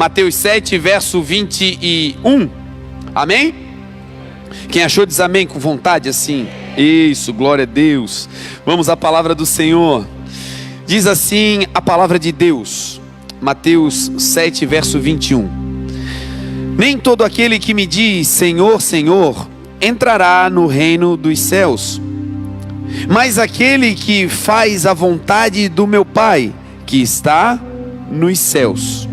Mateus 7, verso 21. Amém? Quem achou diz amém com vontade assim. Isso, glória a Deus. Vamos à palavra do Senhor. Diz assim a palavra de Deus, Mateus 7, verso 21. Nem todo aquele que me diz Senhor, Senhor, entrará no reino dos céus, mas aquele que faz a vontade do meu Pai, que está nos céus.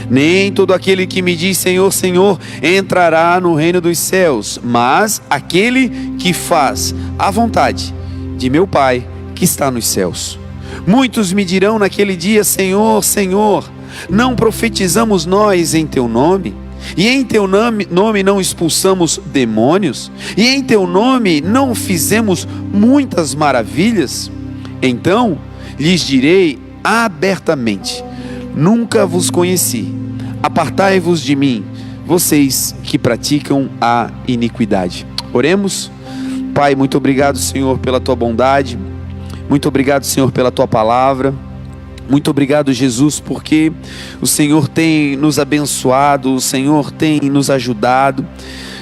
Nem todo aquele que me diz Senhor, Senhor, entrará no reino dos céus, mas aquele que faz a vontade de meu Pai, que está nos céus. Muitos me dirão naquele dia, Senhor, Senhor, não profetizamos nós em teu nome? E em teu nome não expulsamos demônios? E em teu nome não fizemos muitas maravilhas? Então lhes direi abertamente, nunca vos conheci, apartai-vos de mim, vocês que praticam a iniquidade. Oremos. Pai, muito obrigado, Senhor, pela tua bondade, muito obrigado, Senhor, pela tua palavra. Muito obrigado, Jesus, porque o Senhor tem nos abençoado, o Senhor tem nos ajudado,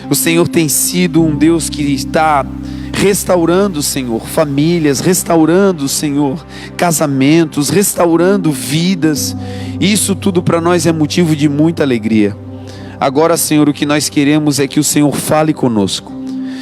o Senhor tem sido um Deus que está restaurando, Senhor, famílias, restaurando, Senhor, casamentos, restaurando vidas. Isso tudo para nós é motivo de muita alegria. Agora, Senhor, o que nós queremos é que o Senhor fale conosco.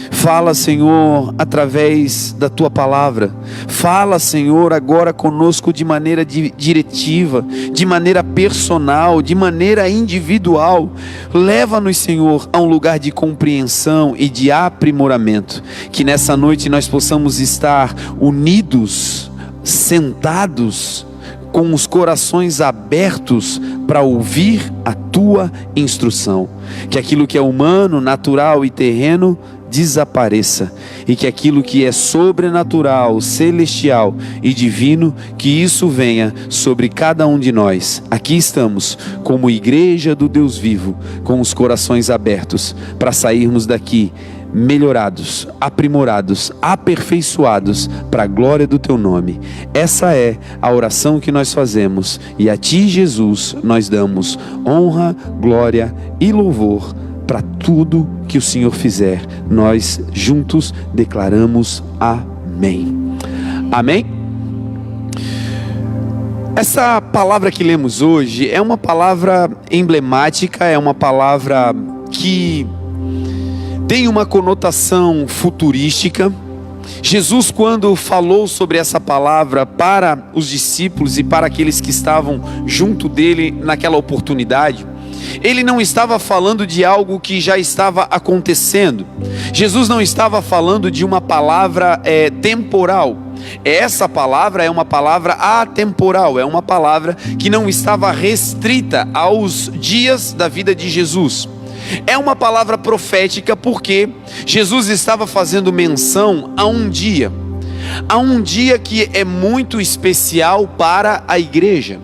Fala, Senhor, através da Tua palavra. Fala, Senhor, agora conosco de maneira diretiva, de maneira personal, de maneira individual. Leva-nos, Senhor, a um lugar de compreensão e de aprimoramento. Que nessa noite nós possamos estar unidos, sentados, com os corações abertos para ouvir a Tua instrução. Que aquilo que é humano, natural e terreno desapareça, e que aquilo que é sobrenatural, celestial e divino, que isso venha sobre cada um de nós. Aqui estamos como igreja do Deus vivo, com os corações abertos para sairmos daqui melhorados, aprimorados, aperfeiçoados para a glória do teu nome. Essa é a oração que nós fazemos, e a ti, Jesus, nós damos honra, glória e louvor para tudo que o Senhor fizer. Nós juntos declaramos amém. Amém? Essa palavra que lemos hoje é uma palavra emblemática, é uma palavra que tem uma conotação futurística. Jesus, quando falou sobre essa palavra para os discípulos e para aqueles que estavam junto dele naquela oportunidade, ele não estava falando de algo que já estava acontecendo. Jesus não estava falando de uma palavra temporal. Essa palavra é uma palavra atemporal, é uma palavra que não estava restrita aos dias da vida de Jesus. É uma palavra profética porque Jesus estava fazendo menção a um dia que é muito especial para a igreja.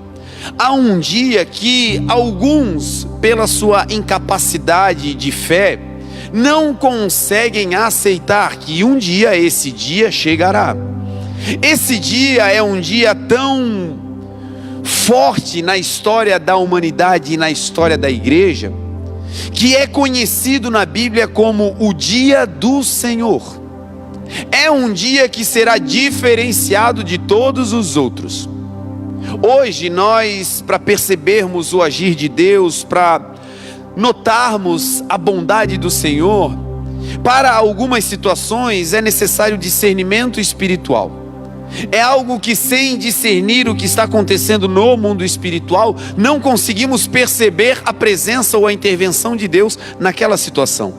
Há um dia que alguns, pela sua incapacidade de fé, não conseguem aceitar que um dia esse dia chegará. Esse dia é um dia tão forte na história da humanidade e na história da igreja, que é conhecido na Bíblia como o dia do Senhor. É um dia que será diferenciado de todos os outros. Hoje nós, para percebermos o agir de Deus, para notarmos a bondade do Senhor, para algumas situações é necessário discernimento espiritual. É algo que, sem discernir o que está acontecendo no mundo espiritual, não conseguimos perceber a presença ou a intervenção de Deus naquela situação.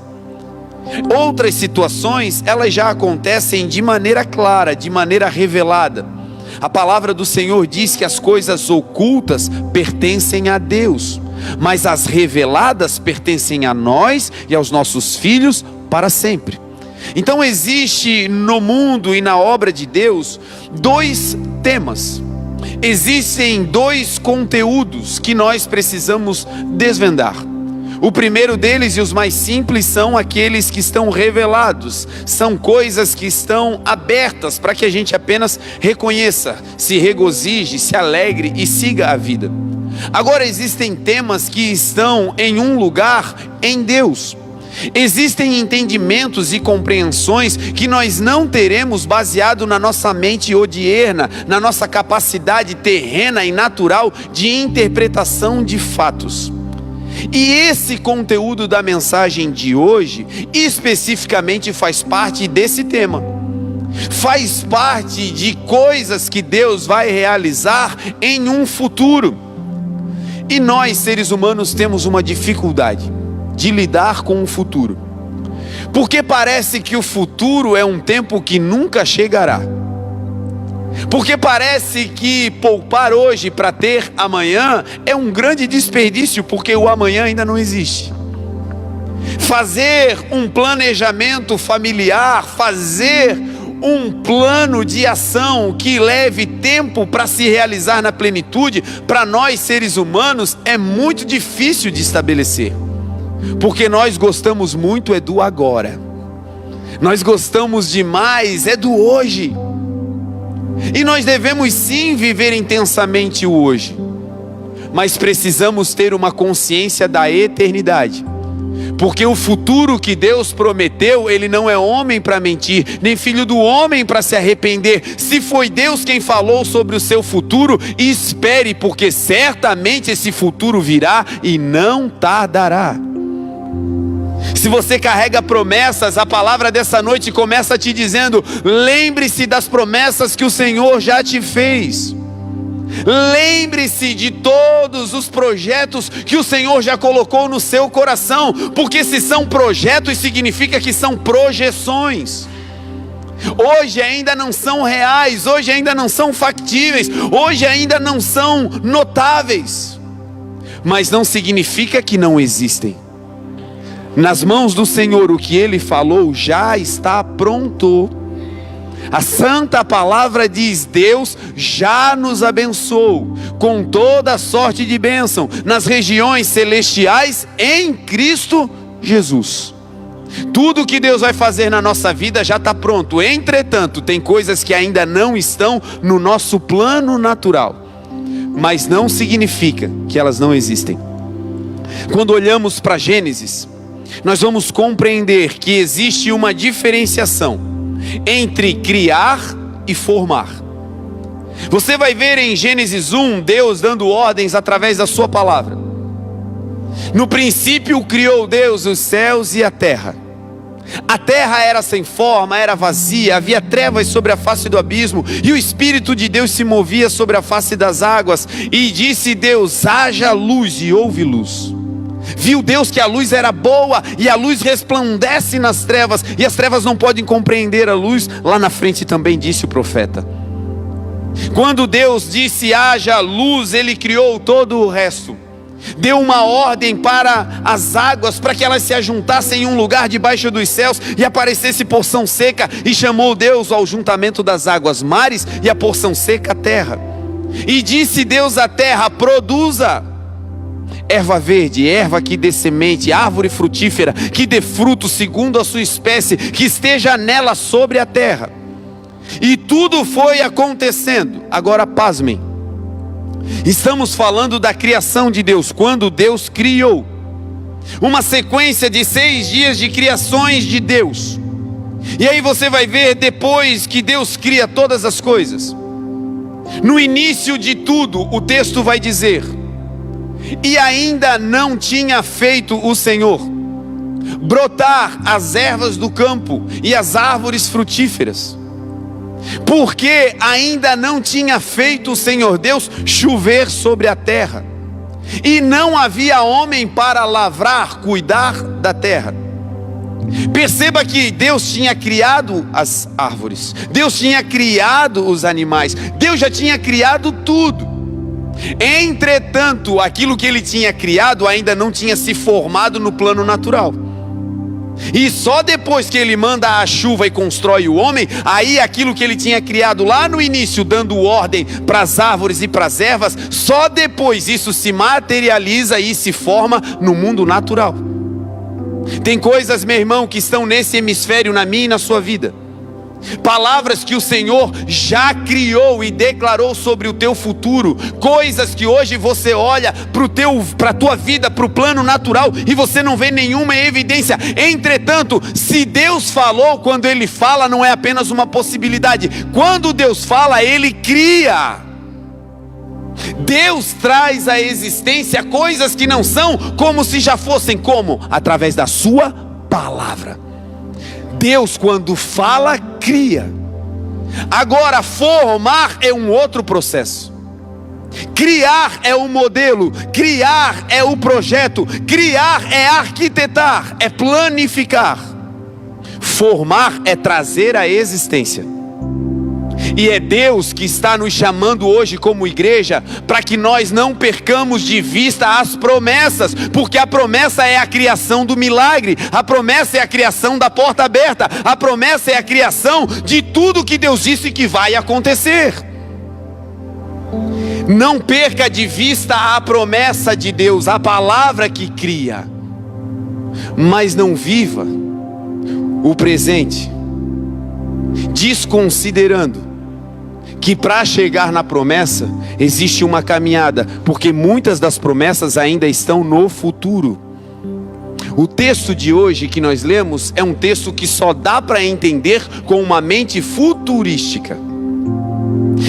Outras situações, elas já acontecem de maneira clara, de maneira revelada. A palavra do Senhor diz que as coisas ocultas pertencem a Deus, mas as reveladas pertencem a nós e aos nossos filhos para sempre. Então existe no mundo e na obra de Deus dois temas. Existem dois conteúdos que nós precisamos desvendar. O primeiro deles, e os mais simples, são aqueles que estão revelados. São coisas que estão abertas para que a gente apenas reconheça, se regozije, se alegre e siga a vida. Agora, existem temas que estão em um lugar em Deus. Existem entendimentos e compreensões que nós não teremos baseado na nossa mente odierna, na nossa capacidade terrena e natural de interpretação de fatos. E esse conteúdo da mensagem de hoje, especificamente faz parte desse tema. Faz parte de coisas que Deus vai realizar em um futuro. E nós, seres humanos, temos uma dificuldade de lidar com o futuro, porque parece que o futuro é um tempo que nunca chegará, porque parece que poupar hoje para ter amanhã é um grande desperdício, porque o amanhã ainda não existe. Fazer um planejamento familiar, fazer um plano de ação que leve tempo para se realizar na plenitude, para nós seres humanos é muito difícil de estabelecer. Porque nós gostamos muito do agora. Nós gostamos demais do hoje. E nós devemos sim viver intensamente o hoje. Mas precisamos ter uma consciência da eternidade. Porque o futuro que Deus prometeu, Ele não é homem para mentir, nem filho do homem para se arrepender. Se foi Deus quem falou sobre o seu futuro, espere, porque certamente esse futuro virá e não tardará. Se você carrega promessas, a palavra dessa noite começa te dizendo: lembre-se das promessas que o Senhor já te fez. Lembre-se de todos os projetos que o Senhor já colocou no seu coração, porque se são projetos, significa que são projeções. Hoje ainda não são reais, hoje ainda não são factíveis, hoje ainda não são notáveis, mas não significa que não existem. Nas mãos do Senhor, o que Ele falou já está pronto. A santa palavra diz: Deus já nos abençoou com toda sorte de bênção nas regiões celestiais em Cristo Jesus. Tudo que Deus vai fazer na nossa vida já está pronto. Entretanto, tem coisas que ainda não estão no nosso plano natural, mas não significa que elas não existem. Quando olhamos para Gênesis, nós vamos compreender que existe uma diferenciação entre criar e formar. Você vai ver em Gênesis 1, Deus dando ordens através da sua palavra. No princípio criou Deus os céus e a terra. A terra era sem forma, era vazia, havia trevas sobre a face do abismo, e o Espírito de Deus se movia sobre a face das águas. E disse Deus: haja luz, e houve luz. Viu Deus que a luz era boa, e a luz resplandece nas trevas, e as trevas não podem compreender a luz. Lá na frente também disse o profeta. Quando Deus disse haja luz, Ele criou todo o resto. Deu uma ordem para as águas, para que elas se ajuntassem em um lugar debaixo dos céus, e aparecesse porção seca, e chamou Deus ao juntamento das águas mares, e a porção seca a terra. E disse Deus à terra: produza erva verde, erva que dê semente, árvore frutífera, que dê fruto segundo a sua espécie, que esteja nela sobre a terra. E tudo foi acontecendo. Agora pasmem, estamos falando da criação de Deus, quando Deus criou. Uma sequência de 6 dias de criações de Deus. E aí você vai ver, depois que Deus cria todas as coisas, no início de tudo, o texto vai dizer: e ainda não tinha feito o Senhor brotar as ervas do campo e as árvores frutíferas, porque ainda não tinha feito o Senhor Deus chover sobre a terra, e não havia homem para lavrar, cuidar da terra. Perceba que Deus tinha criado as árvores, Deus tinha criado os animais, Deus já tinha criado tudo. Entretanto, aquilo que Ele tinha criado ainda não tinha se formado no plano natural. E só depois que Ele manda a chuva e constrói o homem, aí aquilo que Ele tinha criado lá no início, dando ordem para as árvores e para as ervas, só depois isso se materializa e se forma no mundo natural. Tem coisas, meu irmão, que estão nesse hemisfério, na minha e na sua vida, palavras que o Senhor já criou e declarou sobre o teu futuro, coisas que hoje você olha para a tua vida, para o plano natural, e você não vê nenhuma evidência. Entretanto, se Deus falou, quando Ele fala, não é apenas uma possibilidade. Quando Deus fala, Ele cria. Deus traz à existência coisas que não são como se já fossem. Como? Através da sua palavra. Deus, quando fala, cria. Agora, formar é um outro processo. Criar é o modelo, criar é o projeto, criar é arquitetar, é planificar. Formar é trazer à existência. E é Deus que está nos chamando hoje como igreja, para que nós não percamos de vista as promessas, porque a promessa é a criação do milagre, a promessa é a criação da porta aberta, a promessa é a criação de tudo que Deus disse que vai acontecer. Não perca de vista a promessa de Deus, a palavra que cria, mas não viva o presente desconsiderando que para chegar na promessa existe uma caminhada, porque muitas das promessas ainda estão no futuro. O texto de hoje que nós lemos é um texto que só dá para entender com uma mente futurística.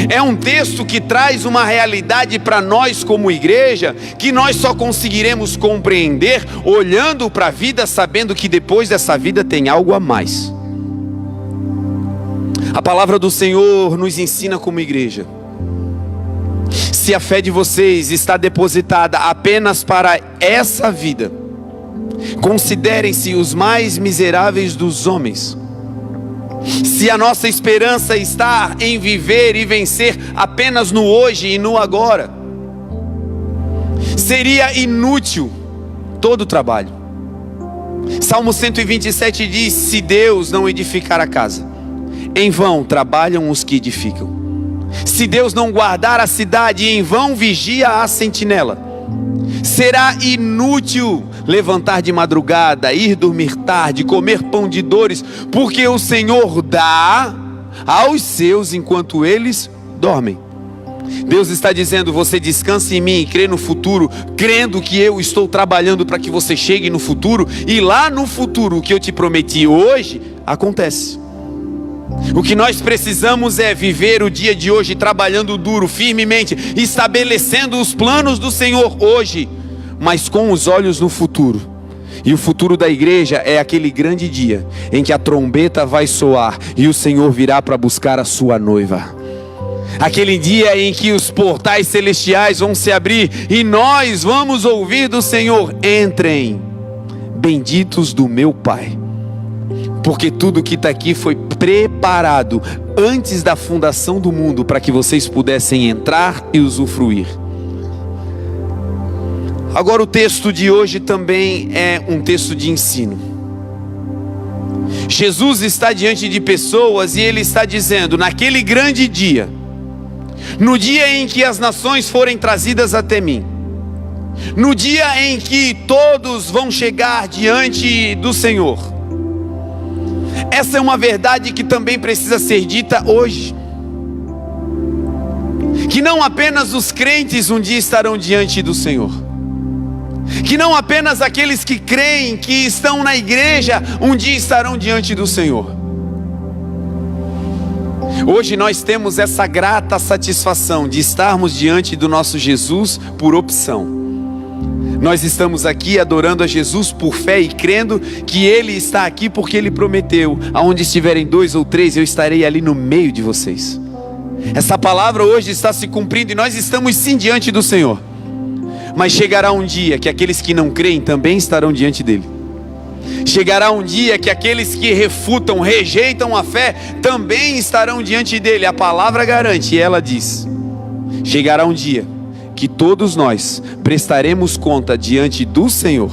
É um texto que traz uma realidade para nós como igreja, que nós só conseguiremos compreender olhando para a vida, sabendo que depois dessa vida tem algo a mais. A palavra do Senhor nos ensina como igreja: se a fé de vocês está depositada apenas para essa vida, considerem-se os mais miseráveis dos homens. Se a nossa esperança está em viver e vencer apenas no hoje e no agora, seria inútil todo o trabalho. Salmo 127 diz: se Deus não edificar a casa, em vão trabalham os que edificam. Se Deus não guardar a cidade, em vão vigia a sentinela. Será inútil levantar de madrugada, ir dormir tarde, comer pão de dores, porque o Senhor dá aos seus enquanto eles dormem. Deus está dizendo: você descanse em mim e crê no futuro, crendo que eu estou trabalhando para que você chegue no futuro, e lá no futuro o que eu te prometi hoje acontece. O que nós precisamos é viver o dia de hoje trabalhando duro, firmemente, estabelecendo os planos do Senhor hoje, mas com os olhos no futuro. E o futuro da igreja é aquele grande dia em que a trombeta vai soar e o Senhor virá para buscar a sua noiva. Aquele dia em que os portais celestiais vão se abrir e nós vamos ouvir do Senhor: entrem, benditos do meu Pai. Porque tudo que está aqui foi preparado antes da fundação do mundo, para que vocês pudessem entrar e usufruir. Agora, o texto de hoje também é um texto de ensino. Jesus está diante de pessoas e Ele está dizendo: naquele grande dia, no dia em que as nações forem trazidas até mim, no dia em que todos vão chegar diante do Senhor, essa é uma verdade que também precisa ser dita hoje, que não apenas os crentes um dia estarão diante do Senhor, que não apenas aqueles que creem, que estão na igreja, um dia estarão diante do Senhor. Hoje nós temos essa grata satisfação de estarmos diante do nosso Jesus por opção. Nós estamos aqui adorando a Jesus por fé e crendo que Ele está aqui porque Ele prometeu: aonde estiverem 2 ou 3, eu estarei ali no meio de vocês. Essa palavra hoje está se cumprindo e nós estamos sim diante do Senhor. Mas chegará um dia que aqueles que não creem também estarão diante dEle. Chegará um dia que aqueles que refutam, rejeitam a fé, também estarão diante dEle. A palavra garante, e ela diz: chegará um dia que todos nós prestaremos conta diante do Senhor.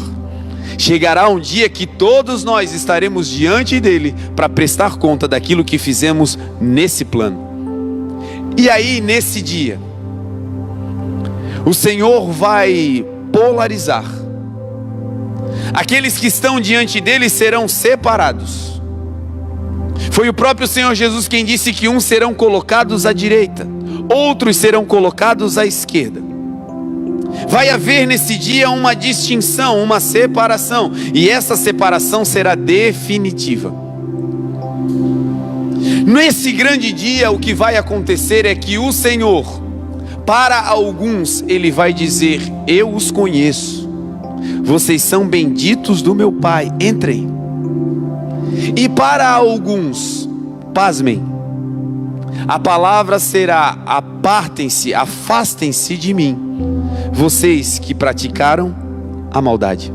Chegará um dia que todos nós estaremos diante dEle para prestar conta daquilo que fizemos nesse plano. E aí, nesse dia, o Senhor vai polarizar. Aqueles que estão diante dEle serão separados. Foi o próprio Senhor Jesus quem disse que uns serão colocados à direita, outros serão colocados à esquerda. Vai haver nesse dia uma distinção, uma separação, e essa separação será definitiva. Nesse grande dia, o que vai acontecer é que o Senhor, para alguns, Ele vai dizer: eu os conheço, vocês são benditos do meu Pai, entrem. E para alguns, pasmem, a palavra será: apartem-se, afastem-se de mim, vocês que praticaram a maldade.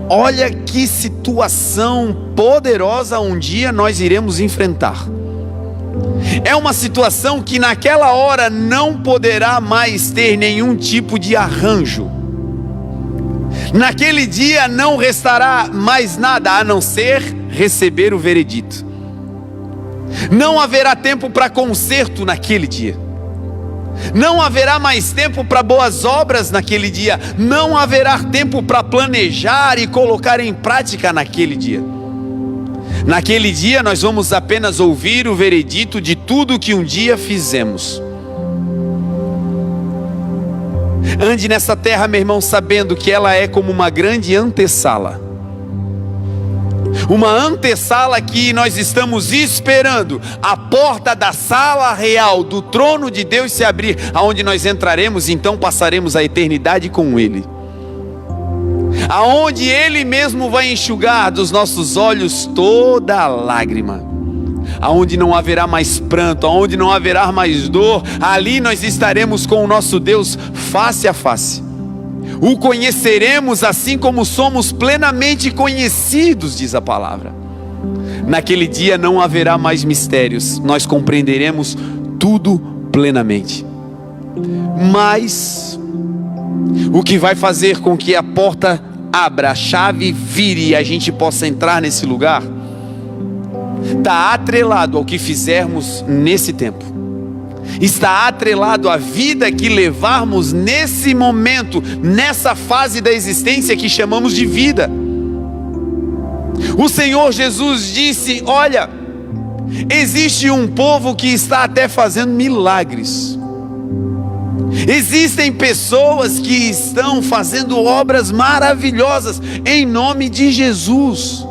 Olha que situação poderosa um dia nós iremos enfrentar. É uma situação que naquela hora não poderá mais ter nenhum tipo de arranjo. Naquele dia não restará mais nada a não ser receber o veredito. Não haverá tempo para conserto naquele dia. Não haverá mais tempo para boas obras naquele dia. Não haverá tempo para planejar e colocar em prática naquele dia. Naquele dia nós vamos apenas ouvir o veredito de tudo que um dia fizemos. Ande nessa terra, meu irmão, sabendo que ela é como uma grande antessala. Uma antessala que nós estamos esperando a porta da sala real do trono de Deus se abrir, aonde nós entraremos, então passaremos a eternidade com Ele, aonde Ele mesmo vai enxugar dos nossos olhos toda lágrima, aonde não haverá mais pranto, aonde não haverá mais dor. Ali nós estaremos com o nosso Deus face a face. O conheceremos assim como somos plenamente conhecidos, diz a palavra. Naquele dia não haverá mais mistérios, nós compreenderemos tudo plenamente. Mas o que vai fazer com que a porta abra, a chave vire e a gente possa entrar nesse lugar, está atrelado ao que fizermos nesse tempo. Está atrelado à vida que levarmos nesse momento, nessa fase da existência que chamamos de vida. O Senhor Jesus disse: olha, existe um povo que está até fazendo milagres. Existem pessoas que estão fazendo obras maravilhosas em nome de Jesus.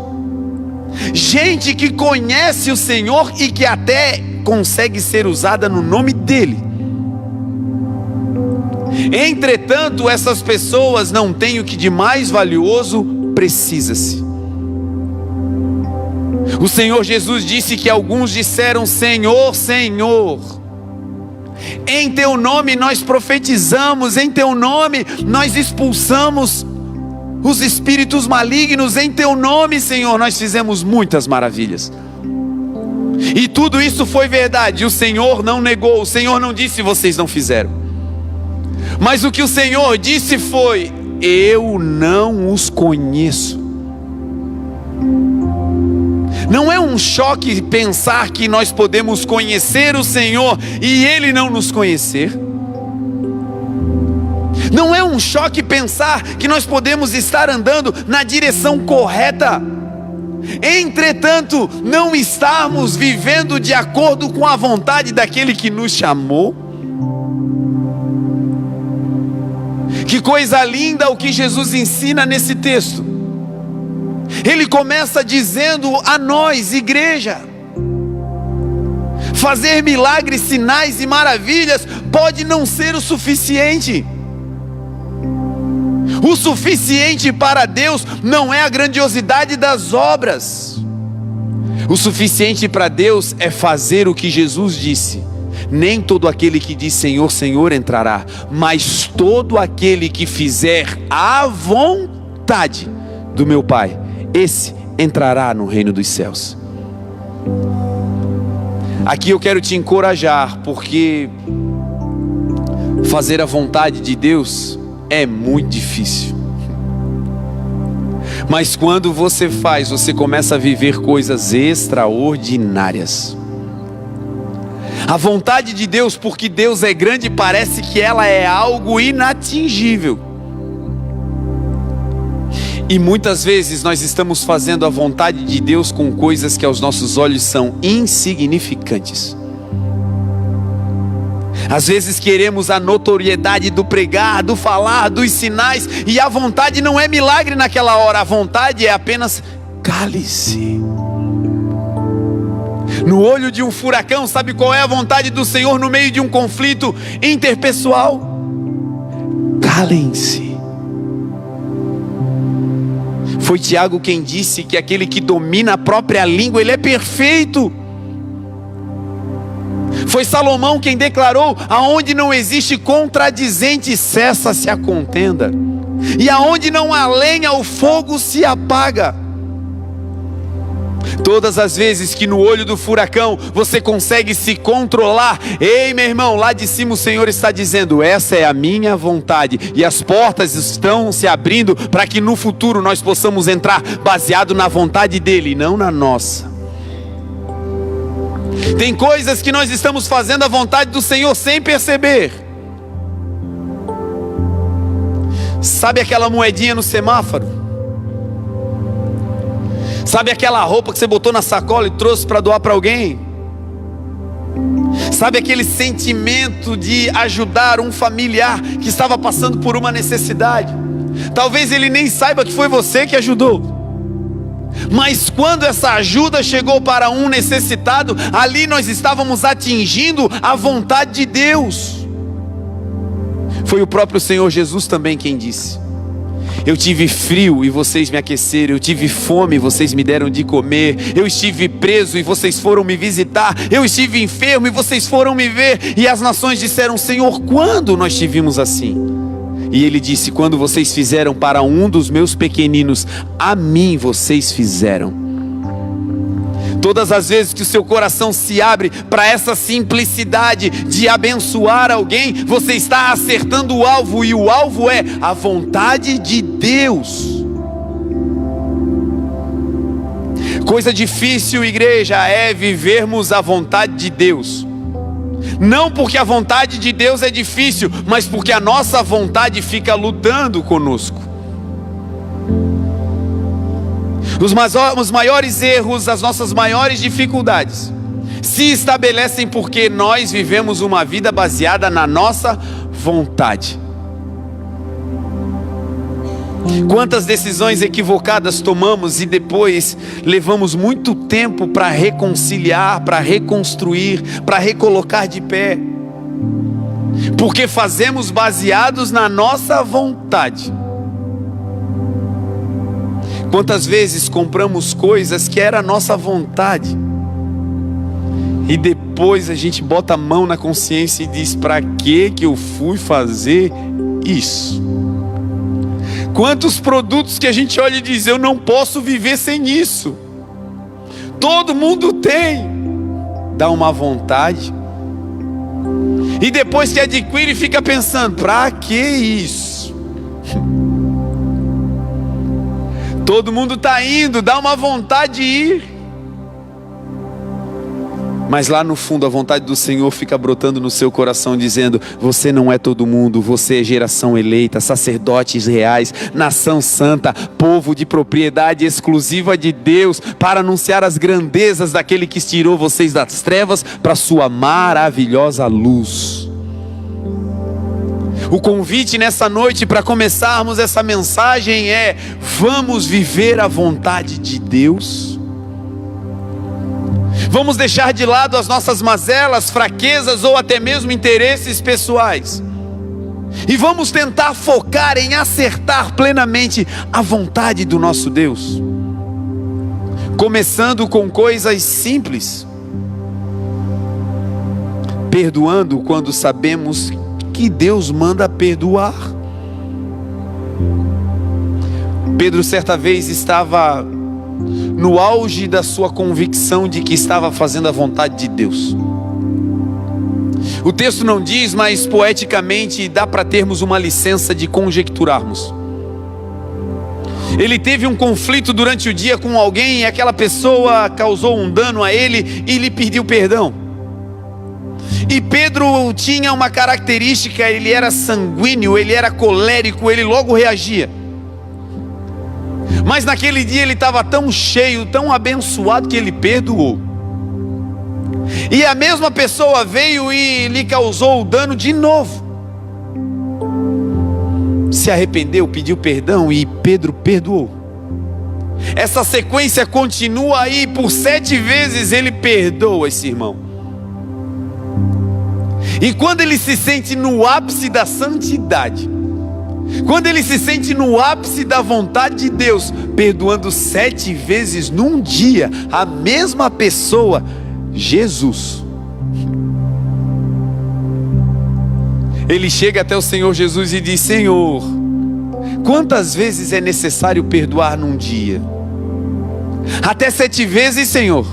Gente que conhece o Senhor e que até consegue ser usada no nome dEle. Entretanto, essas pessoas não têm o que de mais valioso precisa-se. O Senhor Jesus disse que alguns disseram: Senhor, Senhor, em Teu nome nós profetizamos, em Teu nome nós expulsamos os espíritos malignos, em Teu nome, Senhor, nós fizemos muitas maravilhas. E tudo isso foi verdade, o Senhor não negou, o Senhor não disse vocês não fizeram. Mas o que o Senhor disse foi: eu não os conheço. Não é um choque pensar que nós podemos conhecer o Senhor e Ele não nos conhecer? Não é um choque pensar que nós podemos estar andando na direção correta, entretanto não estarmos vivendo de acordo com a vontade daquele que nos chamou? Que coisa linda o que Jesus ensina nesse texto. Ele começa dizendo a nós, igreja: fazer milagres, sinais e maravilhas pode não ser o suficiente. O suficiente para Deus não é a grandiosidade das obras. O suficiente para Deus é fazer o que Jesus disse: nem todo aquele que diz Senhor, Senhor entrará, mas todo aquele que fizer a vontade do meu Pai, esse entrará no reino dos céus. Aqui eu quero te encorajar, porque fazer a vontade de Deus é muito difícil. Mas quando você faz, você começa a viver coisas extraordinárias. A vontade de Deus, porque Deus é grande, parece que ela é algo inatingível. E muitas vezes nós estamos fazendo a vontade de Deus com coisas que aos nossos olhos são insignificantes. Às vezes queremos a notoriedade do pregar, do falar, dos sinais, e a vontade não é milagre naquela hora, a vontade é apenas cale-se. No olho de um furacão, sabe qual é a vontade do Senhor no meio de um conflito interpessoal? Calem-se. Foi Tiago quem disse que aquele que domina a própria língua, ele é perfeito. Foi Salomão quem declarou: aonde não existe contradizente, cessa-se a contenda, e aonde não há lenha, o fogo se apaga. Todas as vezes que no olho do furacão você consegue se controlar, ei meu irmão, lá de cima o Senhor está dizendo: essa é a minha vontade, e as portas estão se abrindo para que no futuro nós possamos entrar baseado na vontade dele e não na nossa. Tem coisas que nós estamos fazendo a vontade do Senhor sem perceber. Sabe aquela moedinha no semáforo? Sabe aquela roupa que você botou na sacola e trouxe para doar para alguém? Sabe aquele sentimento de ajudar um familiar que estava passando por uma necessidade? Talvez ele nem saiba que foi você que ajudou. Mas quando essa ajuda chegou para um necessitado, ali nós estávamos atingindo a vontade de Deus. Foi o próprio Senhor Jesus também quem disse: eu tive frio e vocês me aqueceram, eu tive fome e vocês me deram de comer, eu estive preso e vocês foram me visitar, eu estive enfermo e vocês foram me ver. E as nações disseram: Senhor, quando nós te vimos assim? E ele disse: quando vocês fizeram para um dos meus pequeninos, a mim vocês fizeram. Todas as vezes que o seu coração se abre para essa simplicidade de abençoar alguém, você está acertando o alvo, e o alvo é a vontade de Deus. Coisa difícil, igreja, é vivermos a vontade de Deus. Não porque a vontade de Deus é difícil, mas porque a nossa vontade fica lutando conosco. Os maiores erros, as nossas maiores dificuldades se estabelecem porque nós vivemos uma vida baseada na nossa vontade. Quantas decisões equivocadas tomamos e depois levamos muito tempo para reconciliar, para reconstruir, para recolocar de pé, porque fazemos baseados na nossa vontade. Quantas vezes compramos coisas que era a nossa vontade e depois a gente bota a mão na consciência e diz: para que eu fui fazer isso? Quantos produtos que a gente olha e diz: eu não posso viver sem isso, todo mundo tem. Dá uma vontade, e depois que adquire fica pensando: para que isso? Todo mundo está indo, dá uma vontade de ir, mas lá no fundo a vontade do Senhor fica brotando no seu coração dizendo: você não é todo mundo, você é geração eleita, sacerdotes reais, nação santa, povo de propriedade exclusiva de Deus, para anunciar as grandezas daquele que tirou vocês das trevas para a sua maravilhosa luz. O convite nessa noite para começarmos essa mensagem é: vamos viver a vontade de Deus? Vamos deixar de lado as nossas mazelas, fraquezas ou até mesmo interesses pessoais, e vamos tentar focar em acertar plenamente a vontade do nosso Deus, começando com coisas simples, perdoando quando sabemos que Deus manda perdoar. Pedro certa vez estava no auge da sua convicção de que estava fazendo a vontade de Deus. O texto não diz, mas poeticamente dá para termos uma licença de conjecturarmos. Ele teve um conflito durante o dia com alguém e aquela pessoa causou um dano a ele e lhe pediu perdão. E Pedro tinha uma característica: ele era sanguíneo, ele era colérico, ele logo reagia. Mas naquele dia ele estava tão cheio, tão abençoado, que ele perdoou. E a mesma pessoa veio e lhe causou o dano de novo. Se arrependeu, pediu perdão e Pedro perdoou. Essa sequência continua aí, por 7 vezes ele perdoa esse irmão. E quando ele se sente no ápice da santidade, quando ele se sente no ápice da vontade de Deus, perdoando 7 vezes num dia, a mesma pessoa, Jesus, ele chega até o Senhor Jesus e diz: Senhor, quantas vezes é necessário perdoar num dia? Até 7 vezes, Senhor.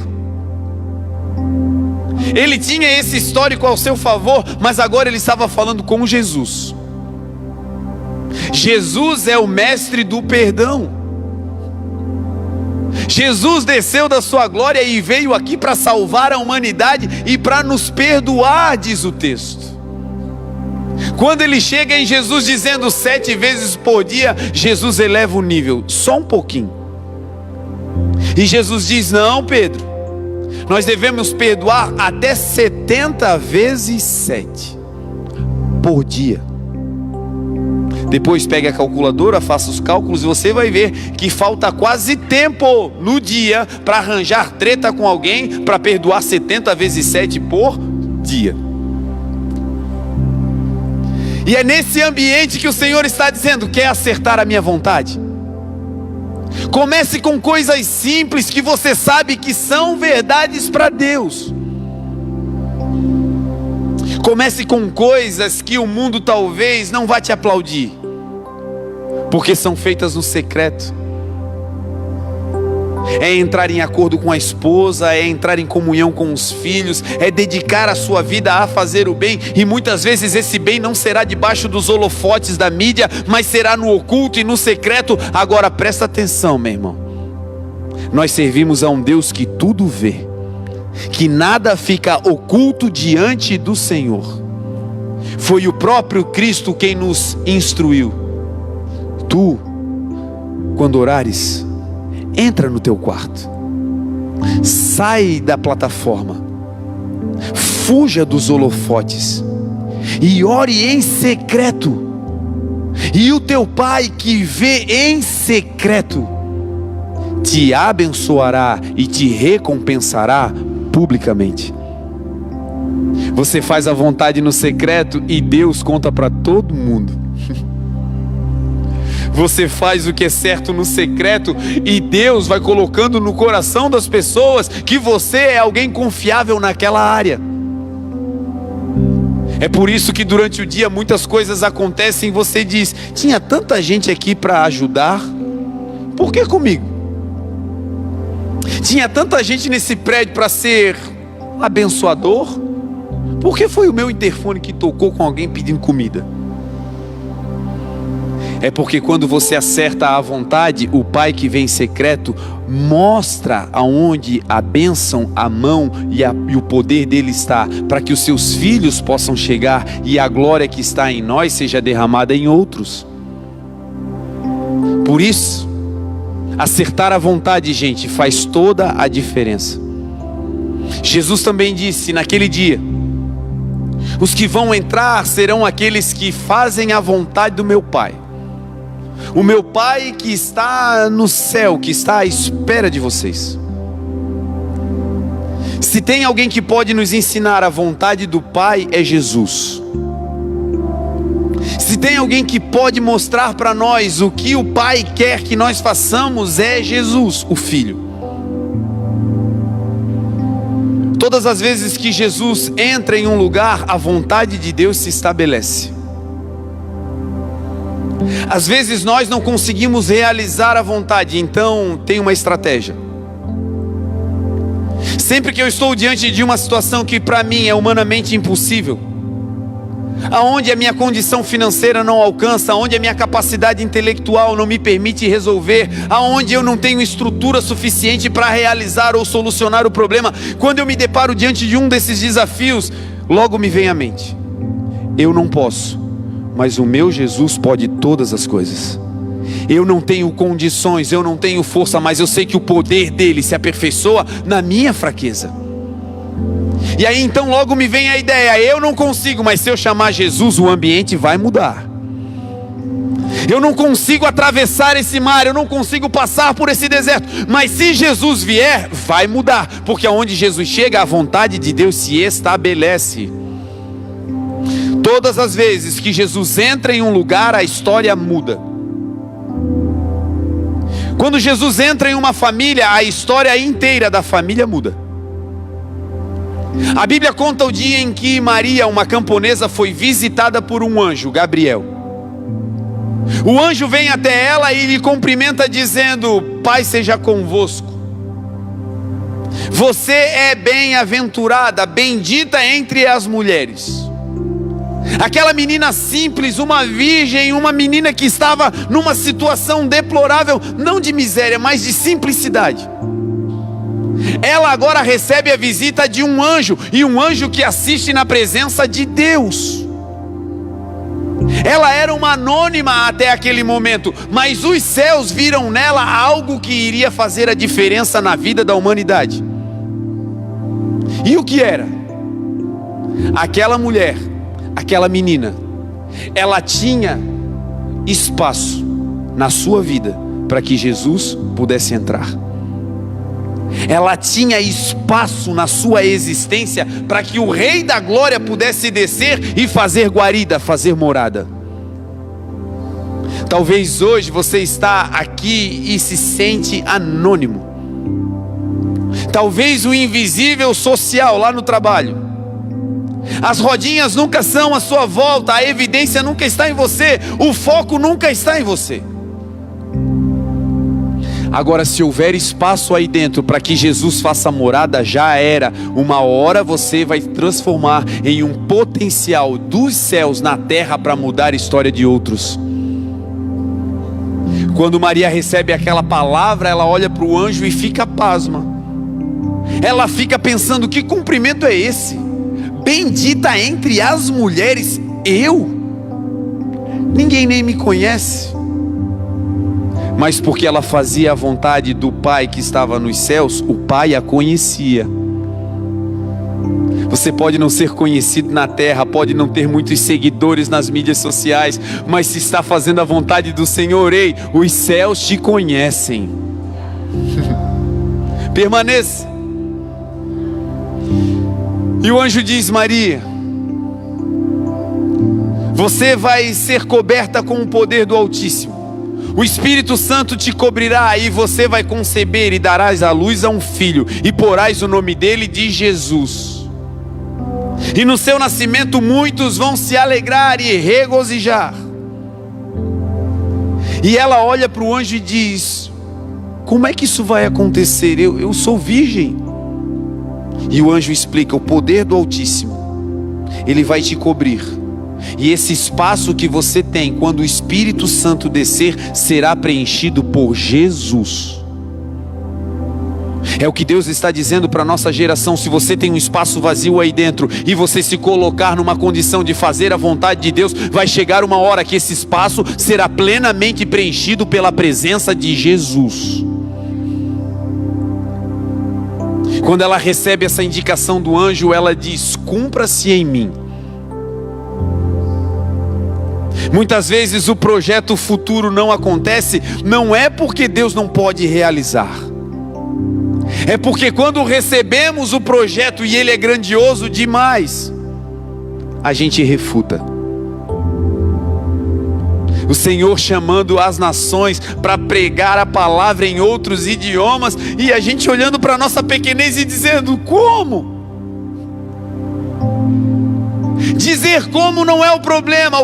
Ele tinha esse histórico ao seu favor, mas agora ele estava falando com Jesus. Jesus é o mestre do perdão. Jesus desceu da sua glória e veio aqui para salvar a humanidade e para nos perdoar, diz o texto. Quando ele chega em Jesus dizendo 7 vezes por dia, Jesus eleva o nível, só um pouquinho. E Jesus diz: não, Pedro, nós devemos perdoar até 70 vezes 7 por dia. Depois pegue a calculadora, faça os cálculos e você vai ver que falta quase tempo no dia para arranjar treta com alguém para perdoar 70 vezes 7 por dia. E é nesse ambiente que o Senhor está dizendo: quer acertar a minha vontade? Comece com coisas simples que você sabe que são verdades para Deus. Comece com coisas que o mundo talvez não vá te aplaudir, porque são feitas no secreto. É entrar em acordo com a esposa, é entrar em comunhão com os filhos, é dedicar a sua vida a fazer o bem. E muitas vezes esse bem não será debaixo dos holofotes da mídia, mas será no oculto e no secreto. Agora presta atenção, meu irmão, nós servimos a um Deus que tudo vê, que nada fica oculto diante do Senhor. Foi o próprio Cristo quem nos instruiu: tu, quando orares, entra no teu quarto, sai da plataforma, fuja dos holofotes e ore em secreto, e o teu Pai que vê em secreto te abençoará e te recompensará publicamente. Você faz a vontade no secreto e Deus conta para todo mundo. Você faz o que é certo no secreto e Deus vai colocando no coração das pessoas que você é alguém confiável naquela área. É por isso que durante o dia muitas coisas acontecem e você diz: tinha tanta gente aqui para ajudar, por que comigo? Tinha tanta gente nesse prédio para ser abençoador, por que foi o meu interfone que tocou com alguém pedindo comida? É porque quando você acerta a vontade, o Pai que vem em secreto mostra aonde a bênção, a mão e o poder dele está, para que os seus filhos possam chegar e a glória que está em nós seja derramada em outros. Por isso, acertar a vontade, gente, faz toda a diferença. Jesus também disse naquele dia: os que vão entrar serão aqueles que fazem a vontade do meu Pai. O meu Pai que está no céu, que está à espera de vocês. Se tem alguém que pode nos ensinar a vontade do Pai, é Jesus. Se tem alguém que pode mostrar para nós o que o Pai quer que nós façamos, é Jesus, o Filho. Todas as vezes que Jesus entra em um lugar, a vontade de Deus se estabelece. Às vezes nós não conseguimos realizar a vontade, então tem uma estratégia. Sempre que eu estou diante de uma situação que para mim é humanamente impossível, aonde a minha condição financeira não alcança, aonde a minha capacidade intelectual não me permite resolver, aonde eu não tenho estrutura suficiente para realizar ou solucionar o problema, quando eu me deparo diante de um desses desafios, logo me vem à mente: eu não posso, mas o meu Jesus pode todas as coisas. Eu não tenho condições, eu não tenho força, mas eu sei que o poder dele se aperfeiçoa na minha fraqueza. E aí então logo me vem a ideia, eu não consigo, mas se eu chamar Jesus, o ambiente vai mudar. Eu não consigo atravessar esse mar, eu não consigo passar por esse deserto, mas se Jesus vier, vai mudar, porque aonde Jesus chega, a vontade de Deus se estabelece. Todas as vezes que Jesus entra em um lugar, a história muda. Quando Jesus entra em uma família, a história inteira da família muda. A Bíblia conta o dia em que Maria, uma camponesa, foi visitada por um anjo, Gabriel. O anjo vem até ela e lhe cumprimenta dizendo: Pai seja convosco. Você é bem-aventurada, bendita entre as mulheres. Aquela menina simples, uma virgem, uma menina que estava numa situação deplorável, não de miséria, mas de simplicidade. Ela agora recebe a visita de um anjo, e um anjo que assiste na presença de Deus. Ela era uma anônima até aquele momento, mas os céus viram nela algo que iria fazer a diferença na vida da humanidade. E o que era? Aquela mulher, aquela menina, ela tinha espaço na sua vida para que Jesus pudesse entrar. Ela tinha espaço na sua existência para que o Rei da Glória pudesse descer e fazer guarida, fazer morada. Talvez hoje você está aqui e se sente anônimo. Talvez o invisível social lá no trabalho. As rodinhas nunca são à sua volta, a evidência nunca está em você, o foco nunca está em você. Agora, se houver espaço aí dentro para que Jesus faça morada, já era. Uma hora você vai transformar em um potencial dos céus na terra para mudar a história de outros. Quando Maria recebe aquela palavra, ela olha para o anjo e fica pasma. Ela fica pensando: que cumprimento é esse? Bendita entre as mulheres, eu? Ninguém nem me conhece. Mas porque ela fazia a vontade do Pai que estava nos céus, o Pai a conhecia. Você pode não ser conhecido na terra, pode não ter muitos seguidores nas mídias sociais, mas se está fazendo a vontade do Senhor, ei, os céus te conhecem. Permaneça. E o anjo diz: Maria, você vai ser coberta com o poder do Altíssimo. O Espírito Santo te cobrirá e você vai conceber e darás à luz a um filho, e porás o nome dele de Jesus. E no seu nascimento muitos vão se alegrar e regozijar. E ela olha para o anjo e diz: como é que isso vai acontecer? Eu sou virgem. E o anjo explica: o poder do Altíssimo, ele vai te cobrir. E esse espaço que você tem, quando o Espírito Santo descer, será preenchido por Jesus. É o que Deus está dizendo para a nossa geração. Se você tem um espaço vazio aí dentro e você se colocar numa condição de fazer a vontade de Deus, vai chegar uma hora que esse espaço será plenamente preenchido pela presença de Jesus. Quando ela recebe essa indicação do anjo, ela diz: cumpra-se em mim. Muitas vezes o projeto futuro não acontece, não é porque Deus não pode realizar. É porque quando recebemos o projeto e ele é grandioso demais, a gente refuta. O Senhor chamando as nações para pregar a palavra em outros idiomas, e a gente olhando para a nossa pequenez e dizendo: como? Dizer como não é o problema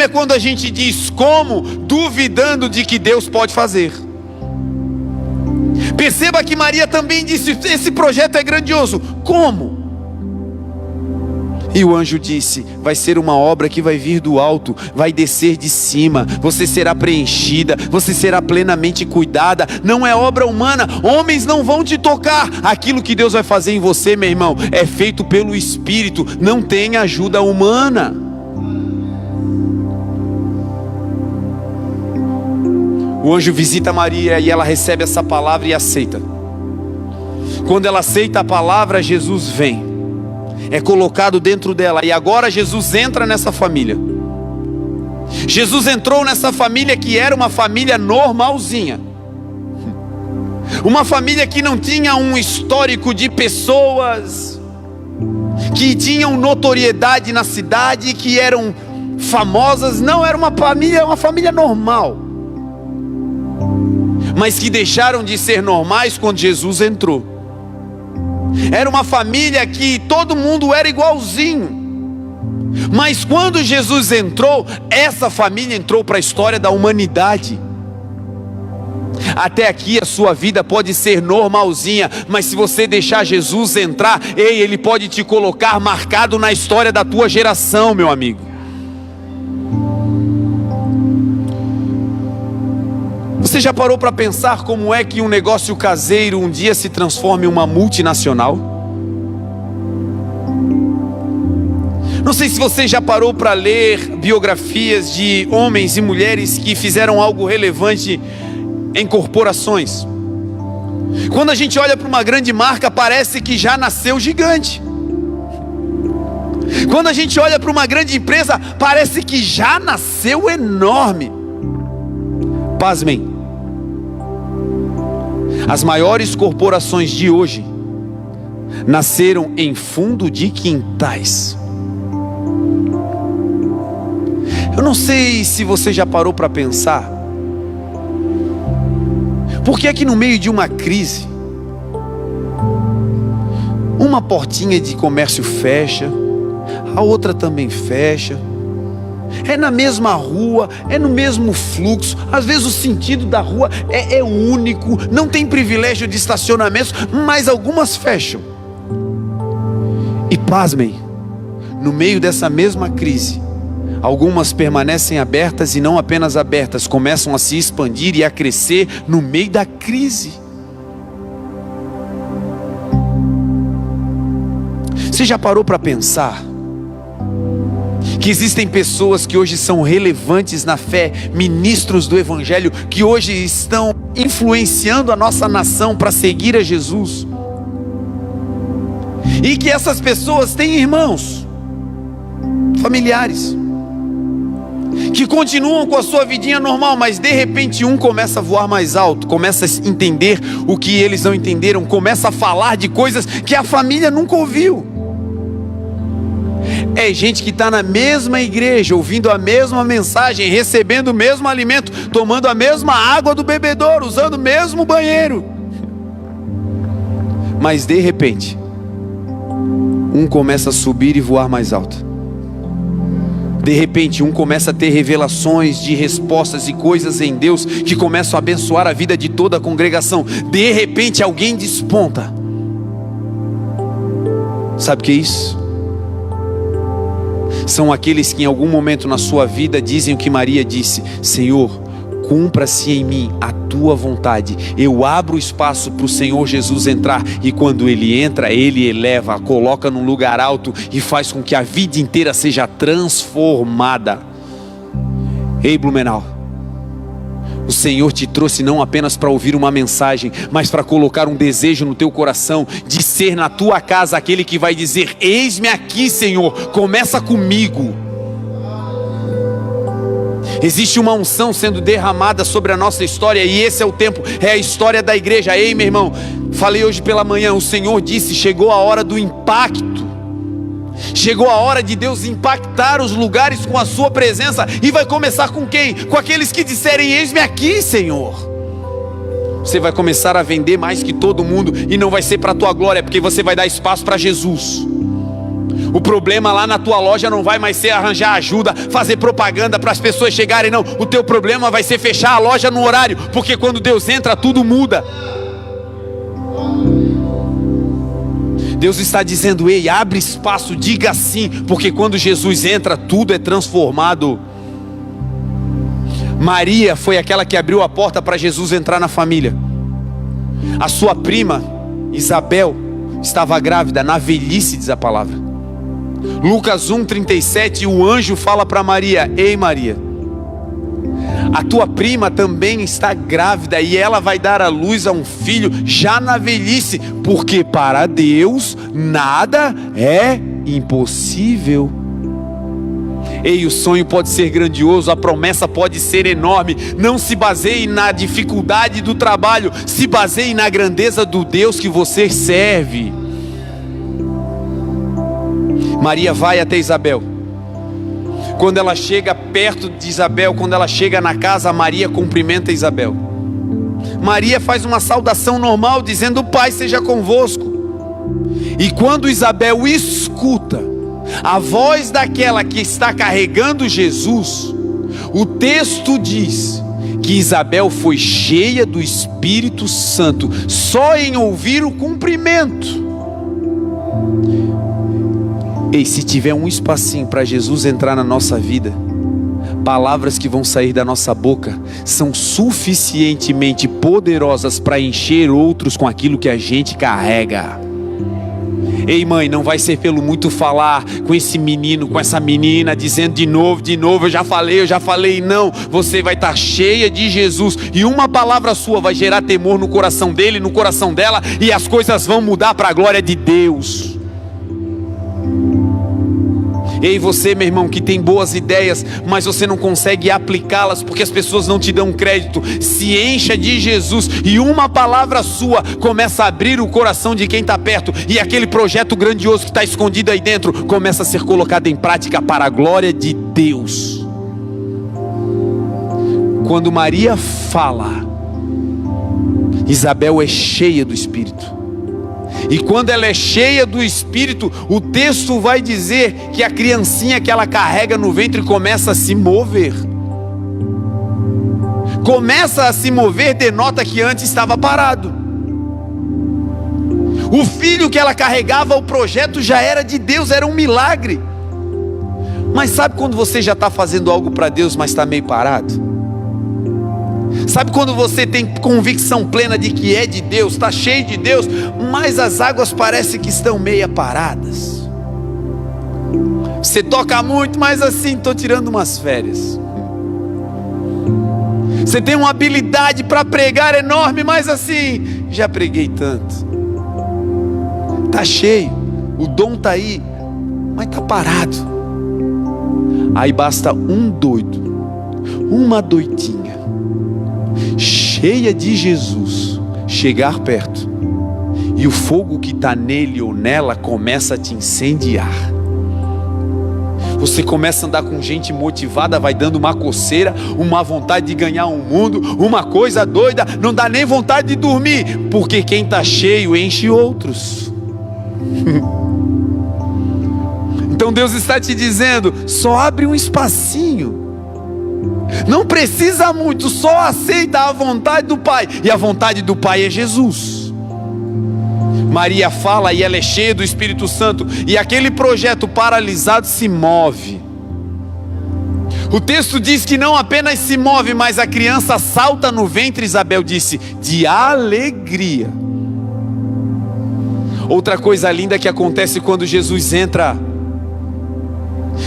é quando a gente diz como, duvidando de que Deus pode fazer. Perceba que Maria também disse: esse projeto é grandioso, como? E o anjo disse: vai ser uma obra que vai vir do alto, vai descer de cima, você será preenchida, você será plenamente cuidada, não é obra humana, homens não vão te tocar. Aquilo que Deus vai fazer em você, meu irmão, é feito pelo Espírito, não tem ajuda humana. O anjo visita Maria e ela recebe essa palavra e aceita. Quando ela aceita a palavra, Jesus vem, é colocado dentro dela, e agora Jesus entra nessa família. Jesus entrou nessa família que era uma família normalzinha, uma família que não tinha um histórico de pessoas que tinham notoriedade na cidade, que eram famosas. Não, era uma família normal, mas que deixaram de ser normais quando Jesus entrou. Era uma família que todo mundo era igualzinho, mas quando Jesus entrou, essa família entrou para a história da humanidade. Até aqui a sua vida pode ser normalzinha, mas se você deixar Jesus entrar, Ele pode te colocar marcado na história da tua geração, meu amigo. Você já parou para pensar como é que um negócio caseiro um dia se transforma em uma multinacional? Não sei se você já parou para ler biografias de homens e mulheres que fizeram algo relevante em corporações. Quando a gente olha para uma grande marca, parece que já nasceu gigante. Quando a gente olha para uma grande empresa, parece que já nasceu enorme. Pasmem, as maiores corporações de hoje nasceram em fundo de quintais. Eu não sei se você já parou para pensar, por que é que no meio de uma crise, uma portinha de comércio fecha, a outra também fecha, é na mesma rua, é no mesmo fluxo, às vezes o sentido da rua é único, não tem privilégio de estacionamento, mas algumas fecham. E pasmem, no meio dessa mesma crise, algumas permanecem abertas, e não apenas abertas, começam a se expandir e a crescer no meio da crise. Você já parou para pensar que existem pessoas que hoje são relevantes na fé, ministros do Evangelho, que hoje estão influenciando a nossa nação para seguir a Jesus, e que essas pessoas têm irmãos, familiares, que continuam com a sua vidinha normal, mas de repente um começa a voar mais alto, começa a entender o que eles não entenderam, começa a falar de coisas que a família nunca ouviu. É gente que está na mesma igreja, ouvindo a mesma mensagem, recebendo o mesmo alimento, tomando a mesma água do bebedouro, usando o mesmo banheiro, mas de repente um começa a subir e voar mais alto. De repente um começa a ter revelações de respostas e coisas em Deus que começam a abençoar a vida de toda a congregação. De repente alguém desponta. Sabe o que é isso? São aqueles que em algum momento na sua vida dizem o que Maria disse: Senhor, cumpra-se em mim a tua vontade. Eu abro espaço para o Senhor Jesus entrar, e quando Ele entra, Ele eleva, coloca num lugar alto e faz com que a vida inteira seja transformada. Ei, Blumenau, o Senhor te trouxe não apenas para ouvir uma mensagem, mas para colocar um desejo no teu coração de ser na tua casa aquele que vai dizer: eis-me aqui, Senhor, começa comigo. Existe uma unção sendo derramada sobre a nossa história, e esse é o tempo, é a história da igreja. Ei, meu irmão, falei hoje pela manhã, o Senhor disse: chegou a hora do impacto. Chegou a hora de Deus impactar os lugares com a sua presença. E vai começar com quem? Com aqueles que disserem: eis-me aqui, Senhor. Você vai começar a vender mais que todo mundo, e não vai ser para a tua glória, porque você vai dar espaço para Jesus. O problema lá na tua loja não vai mais ser arranjar ajuda, fazer propaganda para as pessoas chegarem, não. O teu problema vai ser fechar a loja no horário, porque quando Deus entra, tudo muda. Deus está dizendo: ei, abre espaço, diga sim, porque quando Jesus entra, tudo é transformado. Maria foi aquela que abriu a porta para Jesus entrar na família. A sua prima Isabel estava grávida na velhice, diz a palavra. Lucas 1:37, o anjo fala para Maria: ei, Maria, A tua prima também está grávida e ela vai dar à luz a um filho já na velhice, porque para Deus nada é impossível. Ei, o sonho pode ser grandioso, a promessa pode ser enorme. Não se baseie na dificuldade do trabalho, se baseie na grandeza do Deus que você serve. Maria vai até Isabel. Quando ela chega perto de Isabel, quando ela chega na casa, Maria cumprimenta Isabel. Maria faz uma saudação normal, dizendo: o Pai seja convosco. E quando Isabel escuta a voz daquela que está carregando Jesus, o texto diz que Isabel foi cheia do Espírito Santo, só em ouvir o cumprimento. E se tiver um espacinho para Jesus entrar na nossa vida, palavras que vão sair da nossa boca são suficientemente poderosas para encher outros com aquilo que a gente carrega. Ei, mãe, não vai ser pelo muito falar com esse menino, com essa menina, dizendo de novo, eu já falei, não. Você vai estar cheia de Jesus, e uma palavra sua vai gerar temor no coração dele, no coração dela, e as coisas vão mudar para a glória de Deus. Ei, você, meu irmão, que tem boas ideias, mas você não consegue aplicá-las porque as pessoas não te dão crédito, se encha de Jesus, e uma palavra sua começa a abrir o coração de quem está perto, e aquele projeto grandioso que está escondido aí dentro começa a ser colocado em prática para a glória de Deus. Quando Maria fala, Isabel é cheia do Espírito. E quando ela é cheia do Espírito, o texto vai dizer que a criancinha que ela carrega no ventre começa a se mover. Começa a se mover, denota que antes estava parado. O filho que ela carregava, o projeto já era de Deus, era um milagre. Mas sabe quando você já está fazendo algo para Deus, mas está meio parado? Sabe quando você tem convicção plena de que é de Deus, está cheio de Deus, mas as águas parecem que estão meio paradas? Você toca muito, mas assim, estou tirando umas férias. Você tem uma habilidade para pregar enorme, mas assim, já preguei tanto. Está cheio, o dom está aí, mas está parado. Aí basta um doido, uma doidinha, cheia de Jesus, chegar perto, e o fogo que está nele ou nela começa a te incendiar. Você começa a andar com gente motivada, vai dando uma coceira, uma vontade de ganhar um mundo, uma coisa doida, não dá nem vontade de dormir, porque quem está cheio enche outros. Então Deus está te dizendo: só abre um espacinho. Não precisa muito, só aceita a vontade do Pai. E a vontade do Pai é Jesus. Maria fala e ela é cheia do Espírito Santo, e aquele projeto paralisado se move. O texto diz que não apenas se move, mas a criança salta no ventre, Isabel disse, de alegria. Outra coisa linda que acontece quando Jesus entra.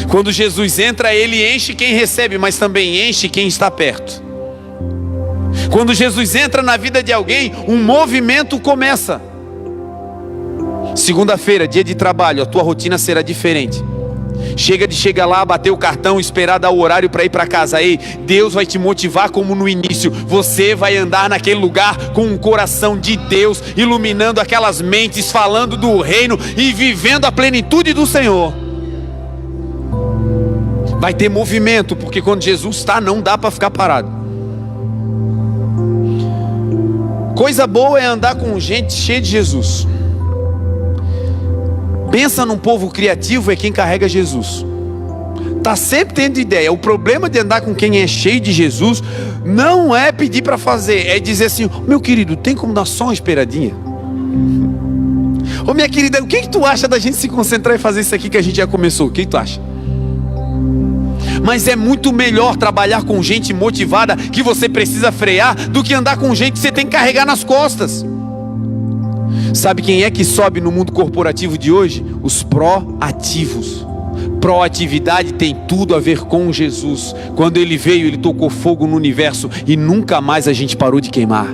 Quando Jesus entra, ele enche quem recebe, mas também enche quem está perto. Quando Jesus entra na vida de alguém, um movimento começa. Segunda-feira, dia de trabalho, a tua rotina será diferente. Chega de chegar lá, bater o cartão, esperar dar o horário para ir para casa. Ei, Deus vai te motivar como no início. Você vai andar naquele lugar com um coração de Deus, iluminando aquelas mentes, falando do reino e vivendo a plenitude do Senhor. Vai ter movimento, porque quando Jesus está, não dá para ficar parado. Coisa boa é andar com gente cheia de Jesus. Pensa num povo criativo, é quem carrega Jesus. Está sempre tendo ideia. O problema de andar com quem é cheio de Jesus não é pedir para fazer, é dizer assim: meu querido, tem como dar só uma esperadinha? Ô minha querida, o que tu acha da gente se concentrar e fazer isso aqui que a gente já começou? O que tu acha? Mas é muito melhor trabalhar com gente motivada que você precisa frear do que andar com gente que você tem que carregar nas costas. Sabe quem é que sobe no mundo corporativo de hoje? Os proativos. Proatividade tem tudo a ver com Jesus. Quando ele veio, ele tocou fogo no universo e nunca mais a gente parou de queimar.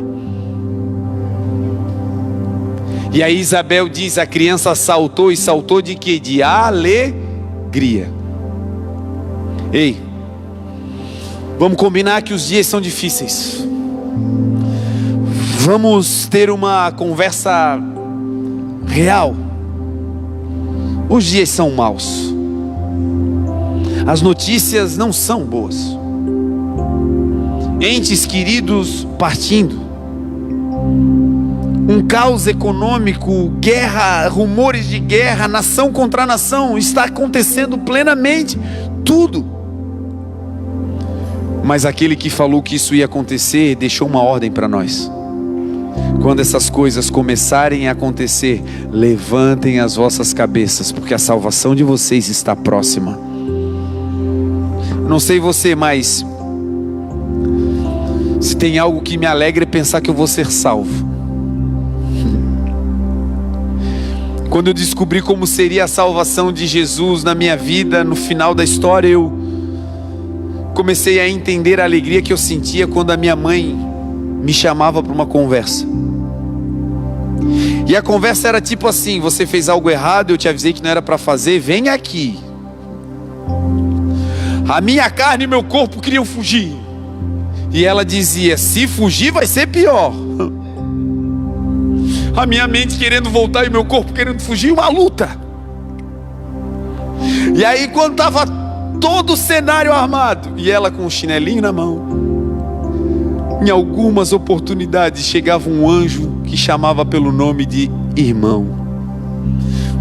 E aí Isabel diz: a criança saltou, e saltou de quê? De alegria. Ei, vamos combinar que os dias são difíceis. Vamos ter uma conversa real. Os dias são maus. As notícias não são boas. Entes queridos partindo. Um caos econômico, guerra, rumores de guerra, nação contra nação, está acontecendo plenamente. Tudo. Mas aquele que falou que isso ia acontecer, deixou uma ordem para nós. Quando essas coisas começarem a acontecer, levantem as vossas cabeças, porque a salvação de vocês está próxima. Não sei você, mas se tem algo que me alegra é pensar que eu vou ser salvo. Quando eu descobri como seria a salvação de Jesus na minha vida, no final da história, eu comecei a entender a alegria que eu sentia quando a minha mãe me chamava para uma conversa. E a conversa era tipo assim: você fez algo errado, eu te avisei que não era para fazer, vem aqui. A minha carne e meu corpo queriam fugir. E ela dizia: se fugir vai ser pior. A minha mente querendo voltar e meu corpo querendo fugir, uma luta. E aí quando estava todo o cenário armado, e ela com o chinelinho na mão, em algumas oportunidades chegava um anjo que chamava pelo nome de irmão.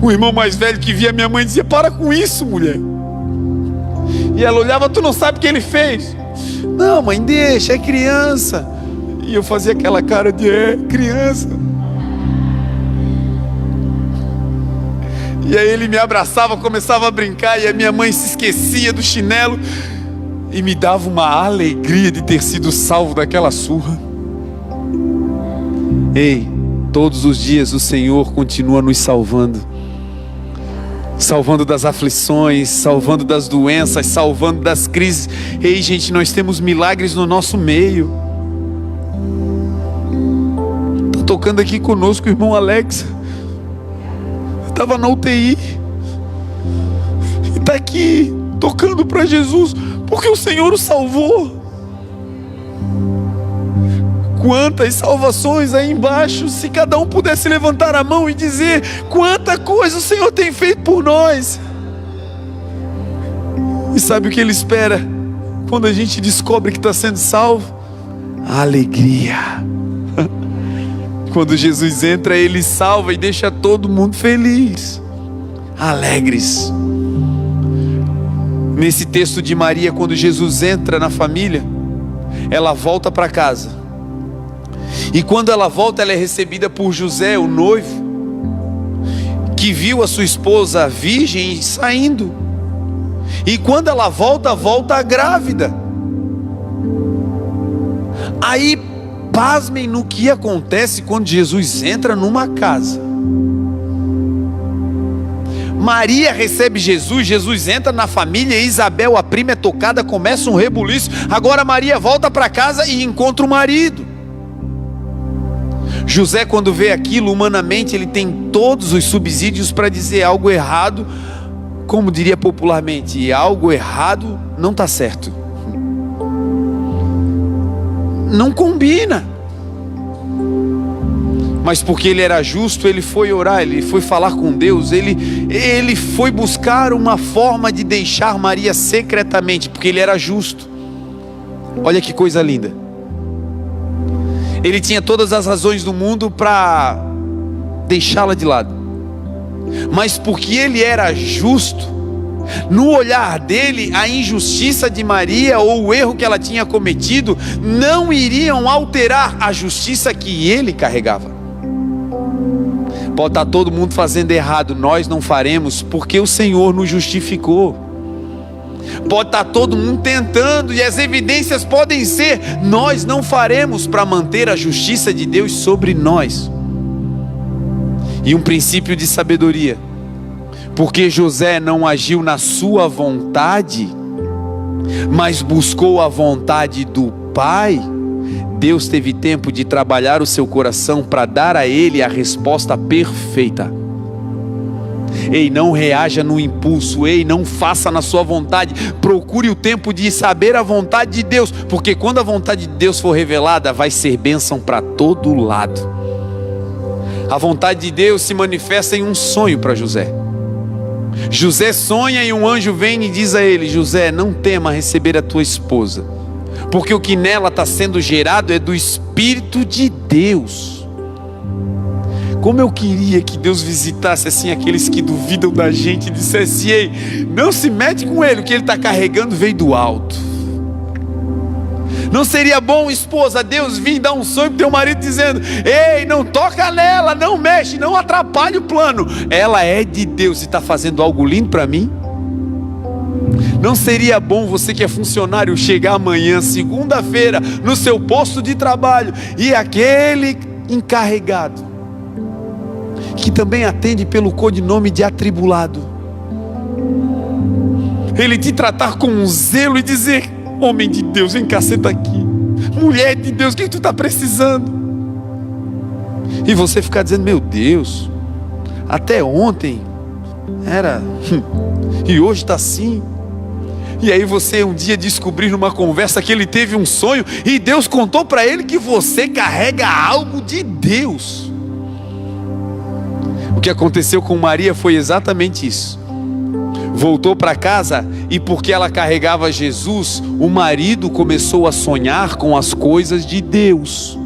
O irmão mais velho que via minha mãe dizia: para com isso, mulher. E ela olhava: tu não sabe o que ele fez? Não, mãe, deixa, é criança. E eu fazia aquela cara de criança. E aí ele me abraçava, começava a brincar, e a minha mãe se esquecia do chinelo e me dava uma alegria de ter sido salvo daquela surra. Ei, todos os dias o Senhor continua nos salvando. Salvando das aflições, salvando das doenças, salvando das crises. Ei, gente, nós temos milagres no nosso meio. Está tocando aqui conosco o irmão Alex. Estava na UTI. E está aqui, tocando para Jesus, porque o Senhor o salvou. Quantas salvações aí embaixo, se cada um pudesse levantar a mão e dizer quanta coisa o Senhor tem feito por nós. E sabe o que Ele espera quando a gente descobre que está sendo salvo? A alegria. Quando Jesus entra, Ele salva e deixa todo mundo feliz, alegres. Nesse texto de Maria, quando Jesus entra na família, ela volta para casa. E quando ela volta, ela é recebida por José, o noivo, que viu a sua esposa virgem saindo. E quando ela volta, volta grávida. Aí, pasmem no que acontece quando Jesus entra numa casa. Maria recebe Jesus, Jesus entra na família, Isabel, a prima, é tocada, começa um rebuliço. Agora Maria volta para casa e encontra o marido. José, quando vê aquilo, humanamente, ele tem todos os subsídios para dizer algo errado, como diria popularmente, algo errado não está certo. Não combina. Mas porque ele era justo, ele foi orar, ele foi falar com Deus, ele foi buscar uma forma de deixar Maria secretamente, porque ele era justo. Olha que coisa linda. Ele tinha todas as razões do mundo para deixá-la de lado, mas porque ele era justo, no olhar dele, a injustiça de Maria ou o erro que ela tinha cometido não iriam alterar a justiça que ele carregava. Pode estar todo mundo fazendo errado, nós não faremos, porque o Senhor nos justificou. Pode estar todo mundo tentando, e as evidências podem ser, nós não faremos, para manter a justiça de Deus sobre nós. E um princípio de sabedoria: Porque José não agiu na sua vontade, mas buscou a vontade do Pai. Deus teve tempo de trabalhar o seu coração para dar a ele a resposta perfeita. Ei, não reaja no impulso, ei, não faça na sua vontade, procure o tempo de saber a vontade de Deus, porque quando a vontade de Deus for revelada, vai ser bênção para todo lado. A vontade de Deus se manifesta em um sonho para José. José sonha e um anjo vem e diz a ele: José, não tema receber a tua esposa, porque o que nela está sendo gerado é do Espírito de Deus. Como eu queria que Deus visitasse assim aqueles que duvidam da gente e dissesse: ei, não se mete com ele, o que ele está carregando veio do alto. Não seria bom, esposa, Deus vir dar um sonho para o teu marido dizendo: ei, não toca nela, não mexe, não atrapalhe o plano, ela é de Deus e está fazendo algo lindo para mim? Não seria bom você que é funcionário chegar amanhã, segunda-feira, no seu posto de trabalho, e aquele encarregado, que também atende pelo codinome de atribulado, ele te tratar com um zelo e dizer: homem de Deus, vem cá, senta aqui, mulher de Deus, o que tu está precisando? E você ficar dizendo: meu Deus, até ontem era, e hoje está assim. E aí você um dia descobrir numa conversa que ele teve um sonho e Deus contou para ele que você carrega algo de Deus. O que aconteceu com Maria foi exatamente isso. Voltou para casa e porque ela carregava Jesus, o marido começou a sonhar com as coisas de Deus.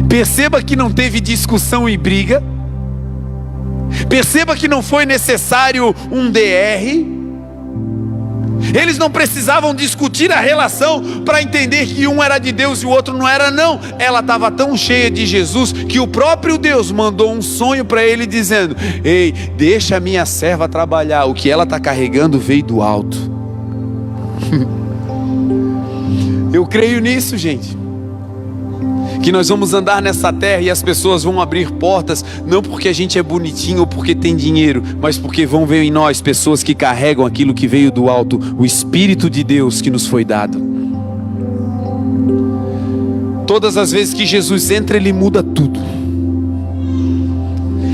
Perceba que não teve discussão e briga. Perceba que não foi necessário um DR. Eles não precisavam discutir a relação para entender que um era de Deus e o outro não era, não. Ela estava tão cheia de Jesus que o próprio Deus mandou um sonho para ele dizendo: ei, deixa a minha serva trabalhar, o que ela está carregando veio do alto. Eu creio nisso, gente, que nós vamos andar nessa terra e as pessoas vão abrir portas, não porque a gente é bonitinho ou porque tem dinheiro, mas porque vão ver em nós pessoas que carregam aquilo que veio do alto, o Espírito de Deus que nos foi dado. Todas as vezes que Jesus entra, Ele muda tudo.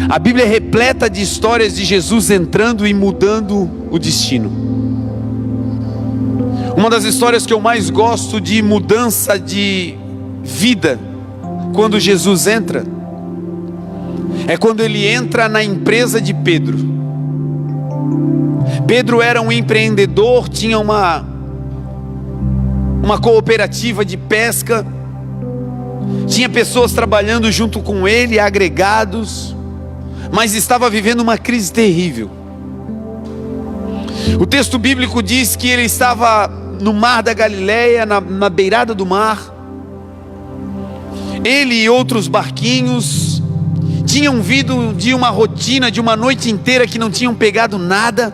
A Bíblia é repleta de histórias de Jesus entrando e mudando o destino. Uma das histórias que eu mais gosto de mudança de vida, quando Jesus entra, é quando ele entra na empresa de Pedro. Pedro era um empreendedor, tinha uma cooperativa de pesca, tinha pessoas trabalhando junto com ele, agregados, mas estava vivendo uma crise terrível. O texto bíblico diz que ele estava no mar da Galileia, na beirada do mar. Ele e outros barquinhos tinham vindo de uma rotina, de uma noite inteira que não tinham pegado nada.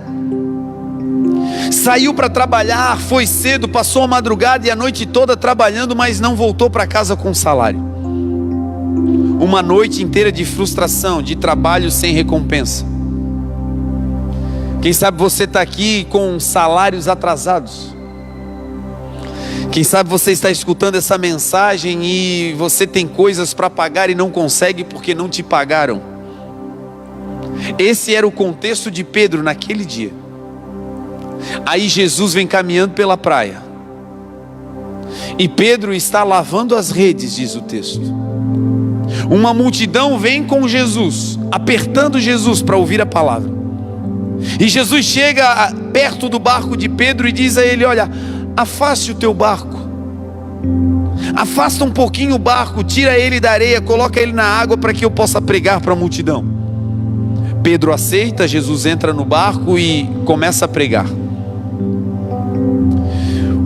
Saiu para trabalhar, foi cedo, passou a madrugada e a noite toda trabalhando, mas não voltou para casa com salário. Uma noite inteira de frustração, de trabalho sem recompensa. Quem sabe você está aqui com salários atrasados. Quem sabe você está escutando essa mensagem e você tem coisas para pagar e não consegue porque não te pagaram. Esse era o contexto de Pedro naquele dia. Aí Jesus vem caminhando pela praia e Pedro está lavando as redes, diz o texto. Uma multidão vem com Jesus, apertando Jesus para ouvir a palavra. E Jesus chega perto do barco de Pedro e diz a ele: olha, afaste o teu barco, afasta um pouquinho o barco, tira ele da areia, coloca ele na água para que eu possa pregar para a multidão. Pedro aceita, Jesus entra no barco e começa a pregar.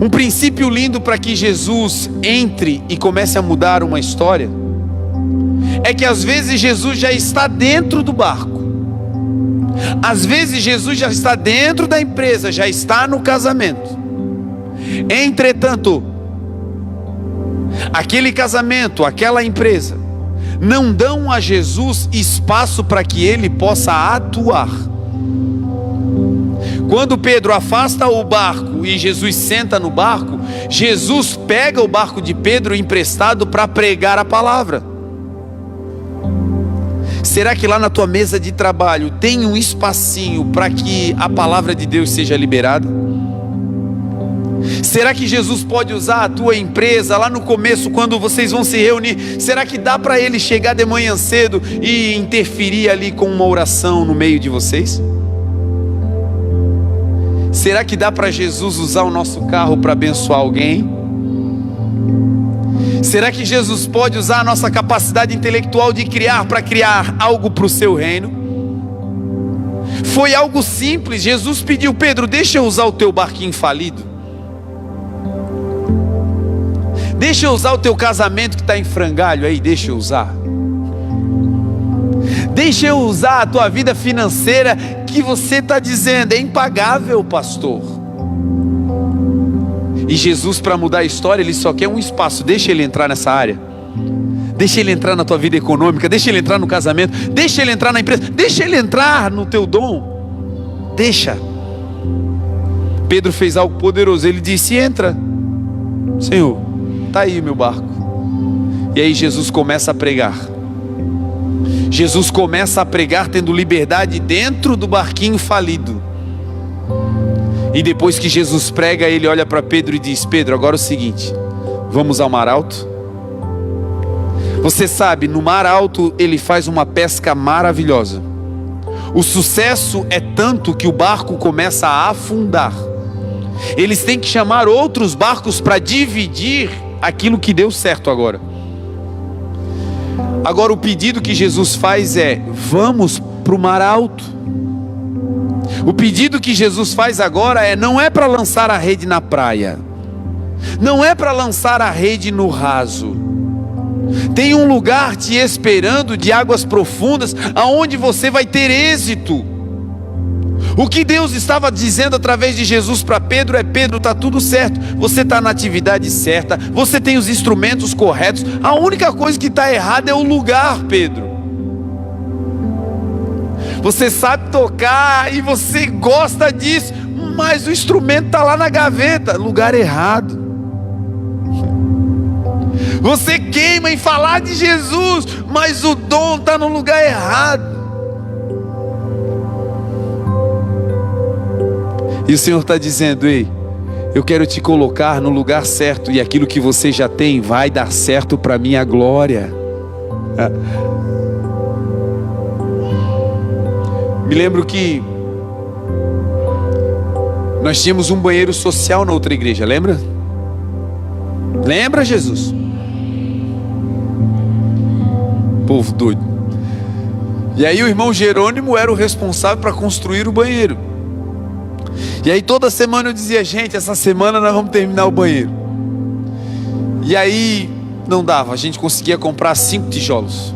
Um princípio lindo para que Jesus entre e comece a mudar uma história é que às vezes Jesus já está dentro do barco, às vezes Jesus já está dentro da empresa, já está no casamento. Entretanto, aquele casamento, aquela empresa não dão a Jesus espaço para que ele possa atuar. Quando Pedro afasta o barco e Jesus senta no barco, Jesus pega o barco de Pedro emprestado para pregar a palavra. Será que lá na tua mesa de trabalho tem um espacinho para que a palavra de Deus seja liberada? Será que Jesus pode usar a tua empresa lá no começo, quando vocês vão se reunir? Será que dá para ele chegar de manhã cedo e interferir ali com uma oração no meio de vocês? Será que dá para Jesus usar o nosso carro para abençoar alguém? Será que Jesus pode usar a nossa capacidade intelectual de criar para criar algo para o seu reino? Foi algo simples. Jesus pediu: Pedro, deixa eu usar o teu barquinho falido. Deixa eu usar o teu casamento que está em frangalho aí, deixa eu usar. Deixa eu usar a tua vida financeira que você está dizendo é impagável, pastor. E Jesus, para mudar a história, ele só quer um espaço. Deixa ele entrar nessa área. Deixa ele entrar na tua vida econômica. Deixa ele entrar no casamento. Deixa ele entrar na empresa. Deixa ele entrar no teu dom. Deixa. Pedro fez algo poderoso. Ele disse: entra, Senhor, está aí meu barco. E aí Jesus começa a pregar. Jesus começa a pregar tendo liberdade dentro do barquinho falido. E depois que Jesus prega, ele olha para Pedro e diz: Pedro, agora é o seguinte, vamos ao mar alto? Você sabe, no mar alto ele faz uma pesca maravilhosa. O sucesso é tanto que o barco começa a afundar. Eles têm que chamar outros barcos para dividir aquilo que deu certo agora. Agora o pedido que Jesus faz é: vamos para o mar alto. O pedido que Jesus faz agora não é para lançar a rede na praia, não é para lançar a rede no raso. Tem um lugar te esperando de águas profundas, aonde você vai ter êxito. O que Deus estava dizendo através de Jesus para Pedro é: Pedro, está tudo certo, você está na atividade certa, você tem os instrumentos corretos, a única coisa que está errada é o lugar, Pedro. Você sabe tocar e você gosta disso, mas o instrumento está lá na gaveta, lugar errado. Você queima em falar de Jesus, mas o dom está no lugar errado. E o Senhor está dizendo: ei, eu quero te colocar no lugar certo, e aquilo que você já tem vai dar certo para a minha glória. Me lembro que nós tínhamos um banheiro social na outra igreja, lembra? Lembra, Jesus? Povo doido. E aí o irmão Jerônimo era o responsável para construir o banheiro. E aí toda semana eu dizia: gente, essa semana nós vamos terminar o banheiro. E aí não dava, a gente conseguia comprar 5 tijolos.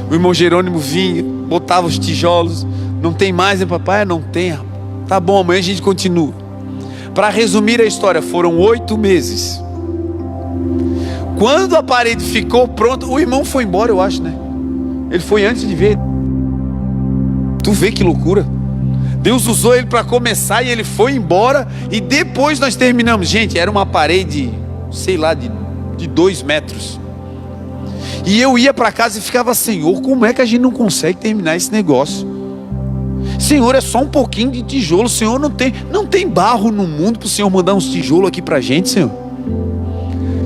O irmão Jerônimo vinha, botava os tijolos. Não tem mais, hein, papai? Não tem. Tá bom, amanhã a gente continua. Para resumir a história, foram 8 meses. Quando a parede ficou pronta, o irmão foi embora, eu acho, né? Ele foi antes de ver. Tu vê que loucura. Deus usou ele para começar e ele foi embora. E depois nós terminamos. Gente, era uma parede, sei lá, de 2 metros. E eu ia para casa e ficava: Senhor, como é que a gente não consegue terminar esse negócio? Senhor, é só um pouquinho de tijolo. Senhor, não tem barro no mundo para o Senhor mandar uns tijolos aqui para a gente, Senhor.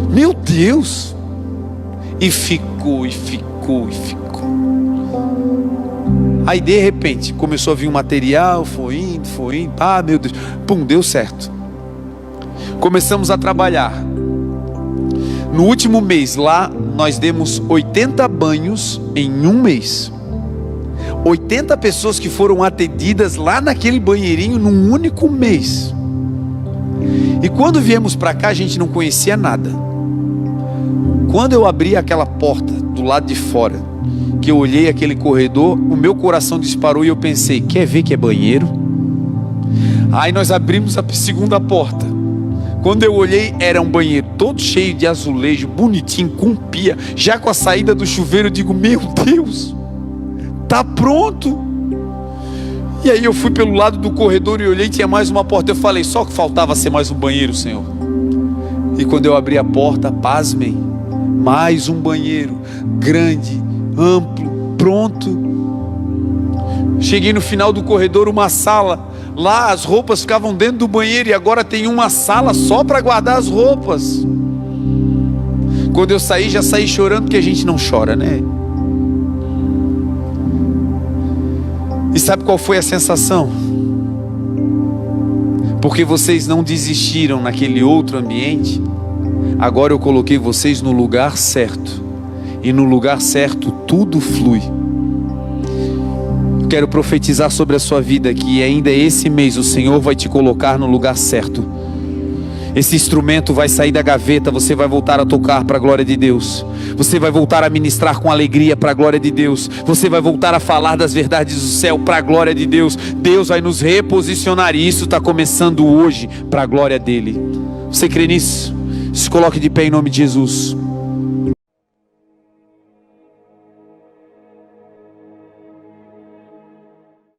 Meu Deus. E ficou. Aí de repente começou a vir um material, foi indo, ah, meu Deus, pum, deu certo. Começamos a trabalhar. No último mês lá, nós demos 80 banhos em um mês. 80 pessoas que foram atendidas lá naquele banheirinho num único mês. E quando viemos para cá, a gente não conhecia nada. Quando eu abri aquela porta do lado de fora, que eu olhei aquele corredor, o meu coração disparou e eu pensei: quer ver que é banheiro? Aí nós abrimos a segunda porta. Quando eu olhei, era um banheiro todo cheio de azulejo, bonitinho, com pia, já com a saída do chuveiro. Eu digo, meu Deus, tá pronto. E aí eu fui pelo lado do corredor e olhei, tinha mais uma porta. Eu falei, só que faltava ser mais um banheiro, Senhor. E quando eu abri a porta, pasmem, mais um banheiro, grande, amplo, pronto. Cheguei no final do corredor, uma sala. Lá as roupas ficavam dentro do banheiro e agora tem uma sala só para guardar as roupas. Quando eu saí, já saí chorando, porque a gente não chora, né? E sabe qual foi a sensação? Porque vocês não desistiram naquele outro ambiente, agora eu coloquei vocês no lugar certo. E no lugar certo tudo flui. Quero profetizar sobre a sua vida que ainda esse mês o Senhor vai te colocar no lugar certo. Esse instrumento vai sair da gaveta, você vai voltar a tocar para a glória de Deus. Você vai voltar a ministrar com alegria para a glória de Deus. Você vai voltar a falar das verdades do céu para a glória de Deus. Deus vai nos reposicionar e isso está começando hoje para a glória dele. Você crê nisso? Se coloque de pé em nome de Jesus.